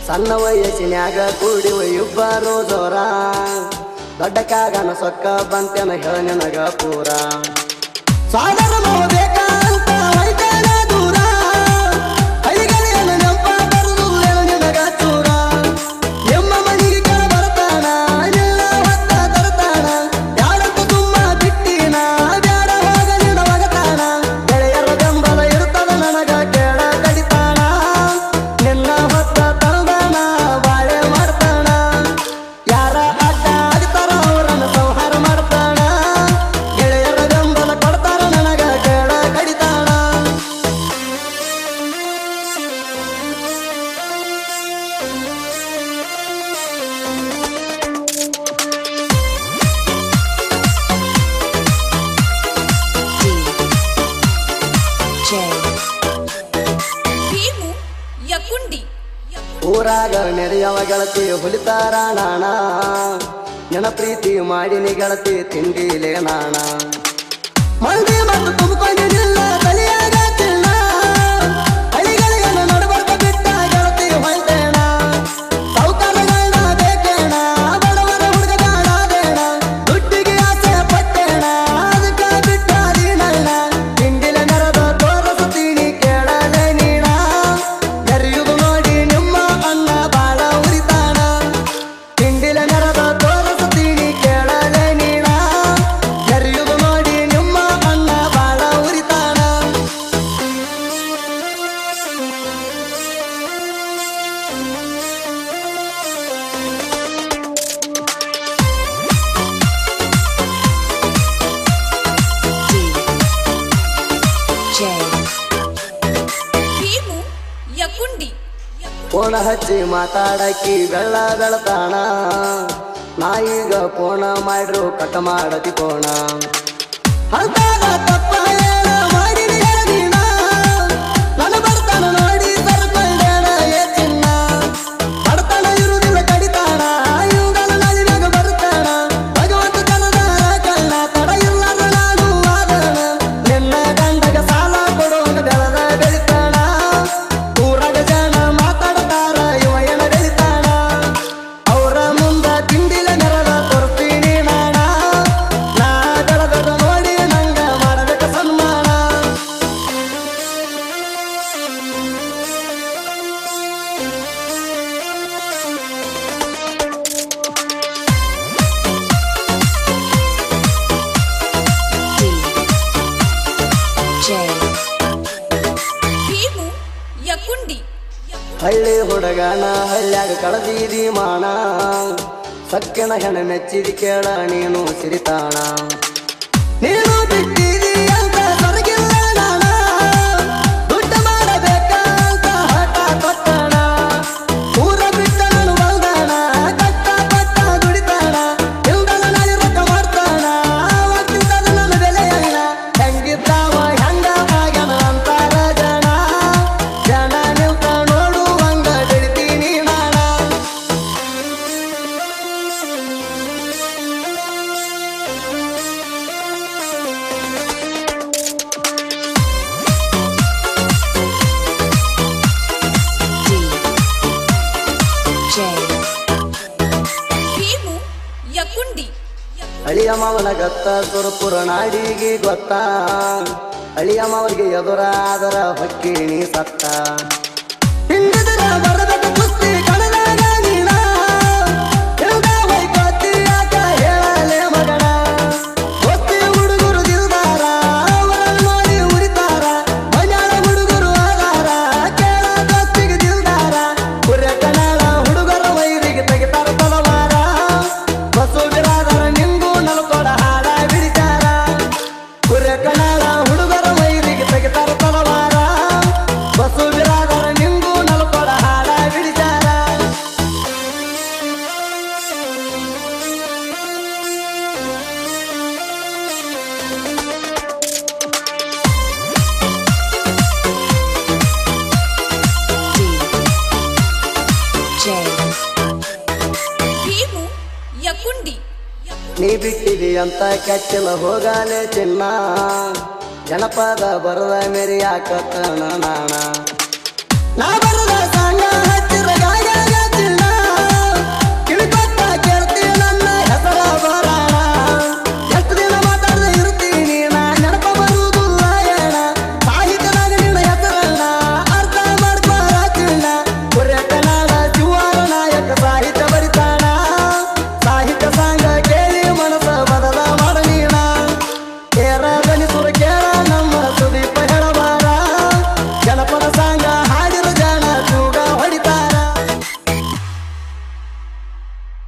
ಸಣ್ಣ ವಯಸ್ಸಿನ್ಯಾಗ ಕೂಡಿವ ಇಬ್ಬರು ಜೋರ ದೊಡ್ಡ ಕಾಗನ ಸೊಕ್ಕ ಬಂತೆನ ಹೇಳ ನಿನಗ ಪೂರ ಸಾಗರ ಬೇಕಾ ಅಂತ ವೈತಾನ ದೂರ ಹೈಗಳಿಯನ್ನ ನೆಂಪ ಬರುದು ಹೇಳ ನಿನಗ ಚೂರ ನಿಮ್ಮ ಮನೆಗೆ ಕೆಳ ಬರ್ತಾನ ನಿನ್ನ ಹೊತ್ತ ತರ್ತಾನ ಯಾರಂತ ತುಂಬ ಬಿಟ್ಟಿನ ಬ್ಯಾಡ ಹೋಗ ನಿನ್ನ ಒಗತಾನ ಗೆಳೆಯರ ಬೆಂಬಲ ಇರ್ತದ ನನಗ ಕೇಳ ಕಡಿತಾನ ನಿನ್ನ ಹೊತ್ತ ತಂದಾನ ಬಾಳೆ ಮಾಡ್ತಾನ ಯಾರ ಅಡ್ಡ ಆಗ್ತಾರ ಅವರನ್ನ ಸಂಹಾರ ಮಾಡ್ತಾನ ಗೆಳೆಯರ ಬೆಂಬಲ ಕೊಡ್ತಾರ ನನಗ ಕೇಳ ಕಡಿತಾನ ಭೀಮು ಯಕುಂಡಿ ಊರಾಗ ನೆರೆಯವ ಗೆಳತಿ ಹುಲಿತಾರ ನಾಣ ನಿನ್ನ ಪ್ರೀತಿ ಮಾಡಿನಿ ಗೆಳತಿ ತಿಂಡಿಲೇ ನಾಣ ಮಂದಿ ಮತ್ತು ತುಂಬಿಕೊಂಡಿಲ್ಲ ತಲೆಯಾಗ ತಿನ್ನ ಹಳಿಗಳಿಗೆಲ್ಲ ನಡಬರ್ಕ ಬಿಟ್ಟ ಗೆಳತಿ ಹೊಯ್ತೇಣ ಸೌಕರ್ಯಗಳನ್ನ ಬೇಕೇಣ ಬಡವರ ಹುಡುಗ ಬೇಡ ದುಡ್ಡಿಗೆ ಆಸೆ ಪಟ್ಟೇಣ ಅದಕ್ಕ ಬಿಟ್ಟ ದೀನಣ್ಣ ತಿಂಡಿಲ ನೆರದ ತೋರಿಸ್ತೀನಿ ಕೇಳಲೇ ನೀಣ ನೆರೆಯುವುದು ನೋಡಿ ನಿಮ್ಮ ಅಣ್ಣ ಬಾಳ ಉರಿತಾಣ ತಿಂಡಿಲ ನೆರದ ತೋರಿಸ್ತೀನಿ ಕೇಳಲೇ ನೀಣ ನೆರೆಯುವುದು ನೋಡಿ ನಿಮ್ಮ ಅಣ್ಣ ಬಾಳ ಉರಿತಾಣ ಭೀಮು ಯಕುಂಡಿ ಫೋನ ಹಚ್ಚಿ ಮಾತಾಡಕ್ಕಿ ಬೆಳ್ಳ ಬೆಳತಾಣ ನಾ ಈಗ ಫೋನ ಮಾಡ್ರು ಕಟ ಮಾಡತಿ ಫೋನ ಅಂತಾಗ ತಪ್ಪ ಏನ ಮಾಡಿನಿ ನೀನ ನನ್ನ ಬರ್ತಾನ ನೋಡಿ ಸರ್ಕೊಂಡೇಣ ಏ ಚಿನ್ನ ಬಡತನ ಇರುವುದಿಲ್ಲ ಕಡಿತಾಣ ಇವುಗಳ ನದಿನಾಗ ಬರ್ತಾಣ ಭಗವಂತ ಕನ್ನಡ ಕಣ್ಣ ತಡ ಇಲ್ಲದ ನಾನು ಆದಣ ನಿನ್ನ ಗಂಡಗ ಸಾಲ ಕೊಡುವಾಗ ಬೆಳೆದ ಬೆಳಿತಾಣ ಊರಾಗ ಜನ ಮಾತಾಡ್ತಾರ ಇವ ಏನ ಬೆಳಿತಾಣ ಅವರ ಮುಂದ ತಿಂಡಿಲ ನೆರದ ತೋರ್ತೀನಿ ನಾಣ ನಾ ಬೆಳೆದ ನೋಡಿ ನಂಗ ಮಾಡಬೇಕ ಸನ್ಮಾನ ಭೀಮು ಯಕುಂಡಿ ಹಳ್ಳಿ ಹುಡುಗನ ಹಳ್ಳ್ಯಾಗ ಕಳದಿದಿ ಮಾನ ಸಕ್ಕಿನ ಹೆಣ ಮೆಚ್ಚಿದಿ ಕೇಳ ನೀನು ಸಿರಿತಾಣ ನೀನು ಬಿಟ್ಟಿದಿ ಅಂತ ಸೊರಗಿಲ್ಲ ನಾಣ ದುಡ್ಡು ಮಾಡಬೇಕಂತ ಹಠ ಕೊಟ್ಟಣ ಊರ ಬಿಟ್ಟ ನಾನು ಬಂದಾಣ ಕಟ್ಟ ಪಟ್ಟ ದುಡಿತಾಣ ಇಲ್ದನ ನಾಳೆ ರೊಕ್ಕ ಮಾಡ್ತಾಣ ಒಟ್ಟಿದ್ದದ ನನ್ನ ಬೆಲೆಯಲ್ಲ ಹೆಂಗಿದ್ದಾವ ಹೆಂಗ ಆಗ್ಯಾನ ಅಂತಾರ ಜನ ಜನ ನಿಲ್ತ ನೋಡುವಂಗ ಬೆಳಿತೀನಿ ನಾಣ ಭೀಮು ಯಕುಂಡಿ ಅಳಿಯ ಮಾವನ ಗತ್ತ ಸುರಪುರ ನಾಡಿಗೆ ಗೊತ್ತ ಅಳಿಯ ಮಾವನಿಗೆ ಎದುರಾದರ ಹೊಕ್ಕಿಣಿ ಸತ್ತ ಹಿಂದಿದರ ಬರಬೇಕು ಕುಸ್ತಿ ಕಣದಾಗ ನೀನ ಇಲ್ದ ವೈಕೋತಿ ಯಾಕ ಹೇಳಲೆ ಮಗನ ಗೊತ್ತಿ ಹುಡುಗರು ದಿಲ್ದಾರ ಅವರನ್ನ ನೋಡಿ ಉರಿತಾರ ಮನ್ಯಾಳ ಹುಡುಗರು ಆದಾರ ಕೇಳ ಗೊತ್ತಿಗೆ ದಿಲ್ದಾರ ಕುರ್ಯ ಕನ್ನಡ ಹುಡುಗರ ವೈರಿಗೆ ತೆಗಿತಾರ ತಲವಾರ ಬಸು ಬಿರಾದರ ನಿಂಗೂ ನಲ್ಕೊಡ ಹಾಡ ಬಿಡಿತಾರ ಕುರ್ಯ ಕನ್ನಡ ಹುಡುಗರ ವೈರಿಗೆ ತೆಗಿತಾರ ತಲವಾರ ಬಸು ಬಿರಾದರ ನಿಂಗೂ ನಲ್ಕೊಡ ಹಾಡ ಬಿಡಿತಾರ ಭೀಮು ಯಕುಂಡಿ ನೀ ಬಿಟ್ಟಿದಿ ಅಂತ ಕೆಟ್ಟಿಲ್ಲ ಹೋಗಾಲೆ ಚಿನ್ನ ಜನಪದ ಬರದ ಮೆರಿಯಾಕತ್ತನ ನಾಣ